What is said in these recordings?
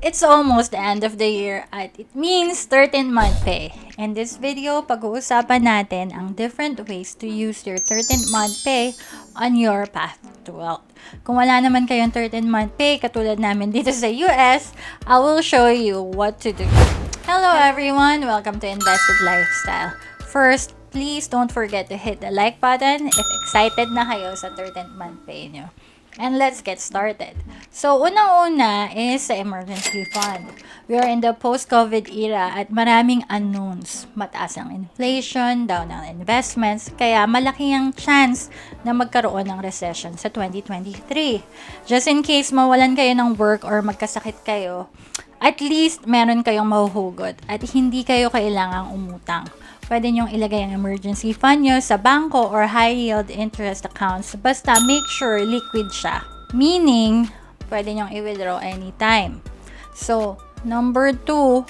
It's almost the end of the year at it means 13th month pay. In this video, pag-uusapan natin ang different ways to use your 13th month pay on your path to wealth. Kung wala naman kayong 13th month pay, katulad namin dito sa US, I will show you what to do. Hello everyone! Welcome to Invested Lifestyle. First, please don't forget to hit the like button if excited na kayo sa 13th month pay nyo. And let's get started. So, unang-una is sa emergency fund. We are in the post-COVID era at maraming unknowns. Mataas ang inflation, down ang investments, kaya malaki ang chance na magkaroon ng recession sa 2023. Just in case mawalan kayo ng work or magkasakit kayo, at least meron kayong mahuhugot at hindi kayo kailangang umutang. Pwede nyong ilagay ang emergency fund nyo sa bangko or high yield interest accounts basta make sure liquid siya. Meaning, pwede nyong i-withdraw anytime. So, number 2,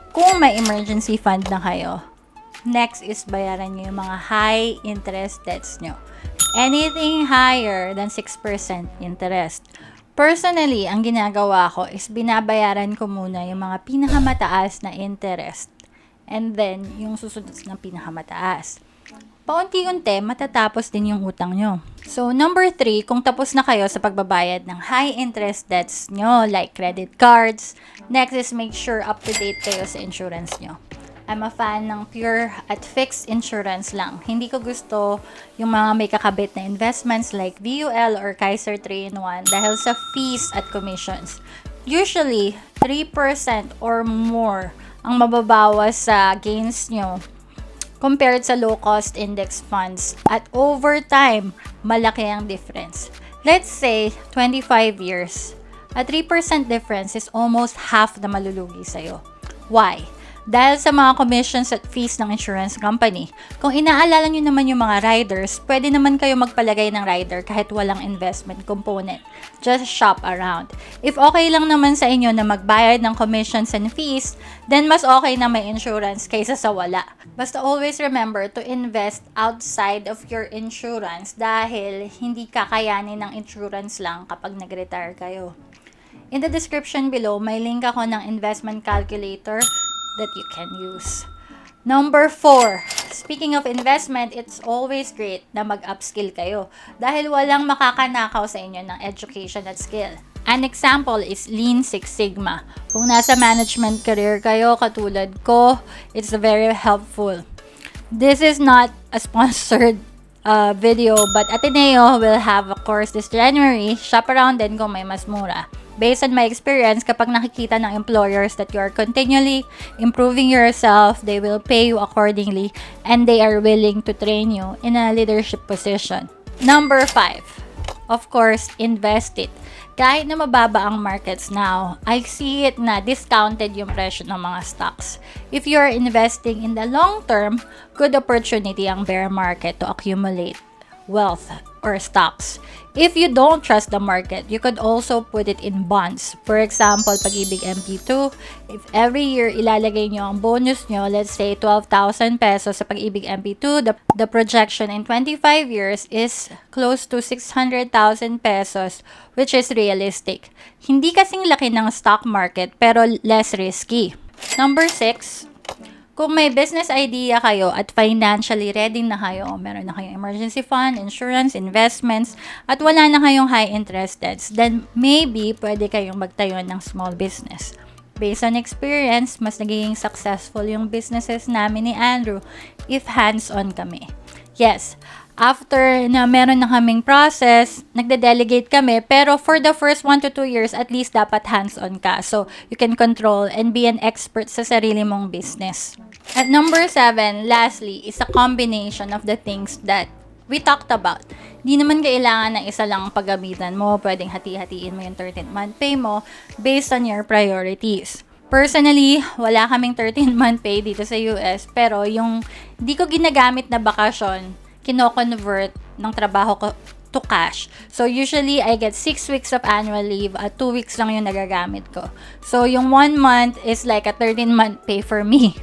kung may emergency fund na kayo, next is bayaran nyo yung mga high interest debts nyo. Anything higher than 6% interest. Personally, ang ginagawa ko is binabayaran ko muna yung mga pinakamataas na interest. And then, yung susunod ng pinakamataas. Paunti-unti, matatapos din yung utang nyo. So, number 3, kung tapos na kayo sa pagbabayad ng high interest debts nyo, like credit cards, next is make sure up-to-date kayo sa insurance nyo. I'm a fan ng pure at fixed insurance lang. Hindi ko gusto yung mga may kakabit na investments like VUL or Kaiser 3-in-1 dahil sa fees at commissions. Usually, 3% or more ang mababawas sa gains nyo compared sa low-cost index funds. At over time, malaki ang difference. Let's say, 25 years. A 3% difference is almost half na malulugi sa'yo. Why? Dahil sa mga commissions at fees ng insurance company. Kung inaalala nyo naman yung mga riders, pwede naman kayo magpalagay ng rider kahit walang investment component. Just shop around. If okay lang naman sa inyo na magbayad ng commissions and fees, then mas okay na may insurance kaysa sa wala. Basta always remember to invest outside of your insurance dahil hindi kakayanin ng insurance lang kapag nag-retire kayo. In the description below, may link ako ng investment calculator that you can use. Number 4, speaking of investment, it's always great na mag-upskill kayo dahil walang makakanakaw sa inyo ng education at skill. An example is Lean Six Sigma. Kung nasa management career kayo, katulad ko, it's very helpful. This is not a sponsored video, but Ateneo will have a course this January. Shop around din kung may mas mura. Based on my experience, kapag nakikita ng employers that you are continually improving yourself, they will pay you accordingly and they are willing to train you in a leadership position. Number 5, of course, invest it. Kahit na mababa ang markets now, I see it na discounted yung presyo ng mga stocks. If you are investing in the long term, good opportunity ang bear market to accumulate wealth or stocks. If you don't trust the market, you could also put it in bonds. For example, Pag-ibig MP2, if every year ilalagay nyo ang bonus nyo, let's say 12,000 pesos sa Pag-ibig MP2, the projection in 25 years is close to 600,000 pesos, which is realistic. Hindi kasing laki ng stock market, pero less risky. Number 6, kung may business idea kayo at financially ready na kayo, meron na kayong emergency fund, insurance, investments, at wala na kayong high interest debts, then maybe pwede kayong magtayo ng small business. Based on experience, mas nagiging successful yung businesses namin ni Andrew if hands-on kami. Yes, after na meron na kaming process, nagde-delegate kami, pero for the first 1 to 2 years, at least dapat hands-on ka. So, you can control and be an expert sa sarili mong business. At number 7, lastly, is a combination of the things that we talked about. Di naman kailangan ng isa lang paggamitan mo. Pwedeng hati-hatiin mo yung 13th month pay mo based on your priorities. Personally, wala kaming 13th month pay dito sa US, pero yung di ko ginagamit na bakasyon, kino-convert ng trabaho ko to cash. So, usually, I get 6 weeks of annual leave at 2 weeks lang yung nagagamit ko. So, yung 1 month is like a 13-month pay for me.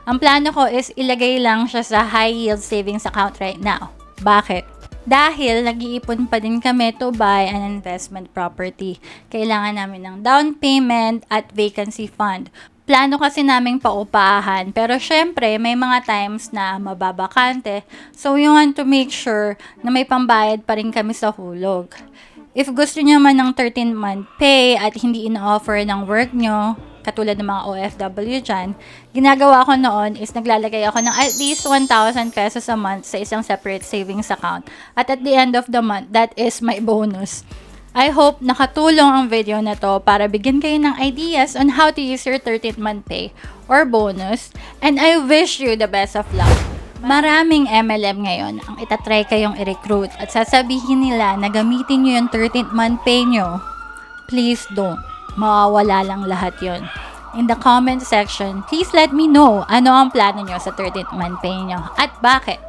Ang plano ko is ilagay lang siya sa high yield savings account right now. Bakit? Dahil nag-iipon pa din kami to buy an investment property. Kailangan namin ng down payment at vacancy fund. Plano kasi naming paupahan, pero syempre may mga times na mababakante, so we want to make sure na may pambayad pa rin kami sa hulog. If gusto nyo man ng 13-month pay at hindi ina-offer ng work nyo, katulad ng mga OFW dyan, ginagawa ko noon is naglalagay ako ng at least 1,000 pesos a month sa isang separate savings account. At the end of the month, that is my bonus. I hope nakatulong ang video na to para bigyan kayo ng ideas on how to use your 13th month pay or bonus. And I wish you the best of luck. Maraming MLM ngayon ang itatry kayong irecruit at sasabihin nila na gamitin nyo yung 13th month pay nyo. Please don't. Mawawala lang lahat yon. In the comment section, please let me know ano ang plano nyo sa 13th month pay nyo at bakit.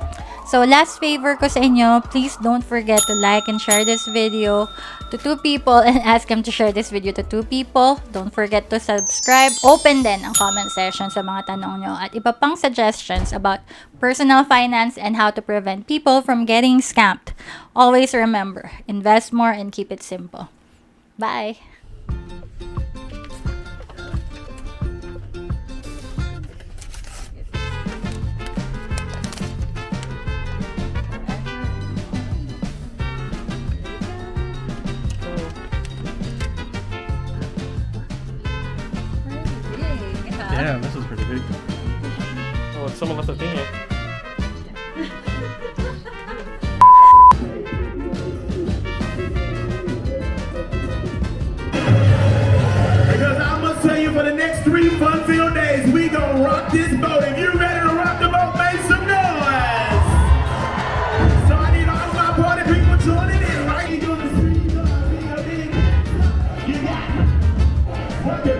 So, last favor ko sa inyo, please don't forget to like and share this video to 2 people and ask them to share this video to 2 people. Don't forget to subscribe. Open din ang comment section sa mga tanong nyo at iba pang suggestions about personal finance and how to prevent people from getting scammed. Always remember, invest more and keep it simple. Bye! Yeah, this is pretty big. Oh, someone left a thing up. Because I must tell you, for the next 3 fun-filled days, we gonna rock this boat. If you ready to rock the boat, make some noise. So I need all my party people joining in, right? You gonna see, you got it. Work it.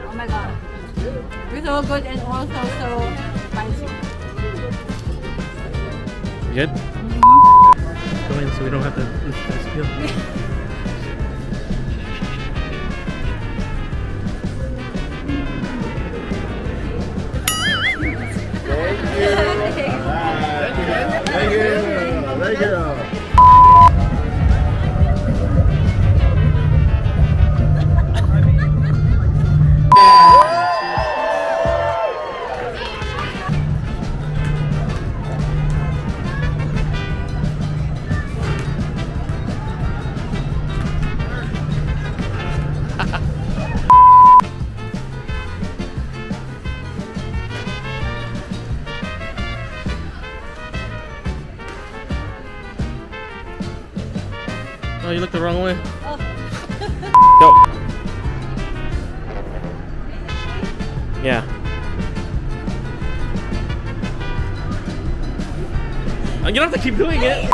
Oh my god. It's so good and also so spicy. You good? Go in so we don't have to listen to this spiel. Thank you. Oh, you looked the wrong way. Oh. Go. Yeah. You don't have to keep doing it.